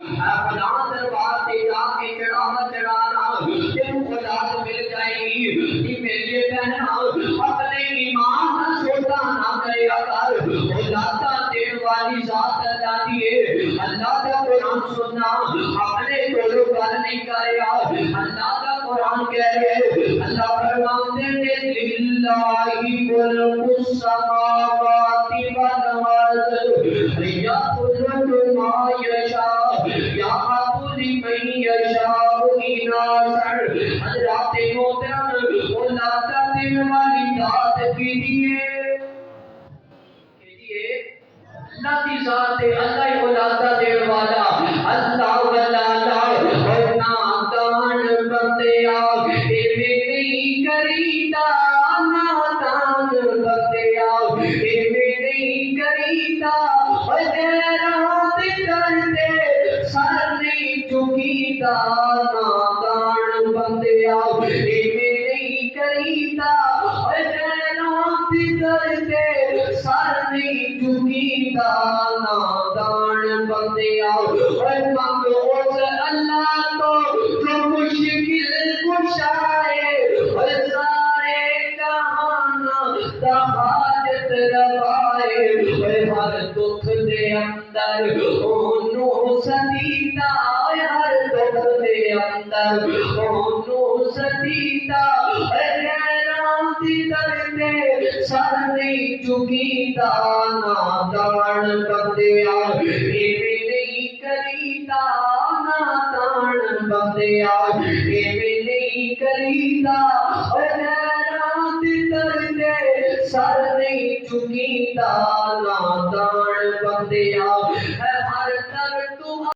खुदा दरबार पे जाके चढ़ावा चढ़ाना, तेरू खुदा से मिल जाएगी। कि मेरी बहना अपने ईमान का छोटा ना करेगा कर, खुदा का देने वाली जात अल्लाह दी है। अल्लाह का कुरान सुनना, अपने कोलो गल नहीं करेगा। अल्लाह का कुरान कह रहे, अल्लाह फरमाते हैं लिल्लाहि मुल्कुस समावाति वल अर्द यखलुकु मा यशा यहबु लिमन यशा इनासन। हज़रात मोहतरम औलाद देने वाली जात कीजिए अल्लाह की जात है। अल्लाह ही औलाद देने वाला, अल्लाह वल्ला और नादान बंदे आगे नहीं करीदा, नादान बंदे आगे नहीं करीदा, और गैरात करते सर नहीं झुकीदा, नादान बंदे आगे नहीं करीदा, और गैरात करते सर नहीं झुकीदा, नादान बंदे और मांगो उस अल्लाह को जो मुश्किल कुशाए, और सारे जहाना दा हाजत रवाए, और हर दुख दे अंदर ओनू सदीदा, हर दुख दे अंदर ओनू सदीदा, सर नहीं झुकीदा, नादान बंदे नहीं करीदा, नादान बंदे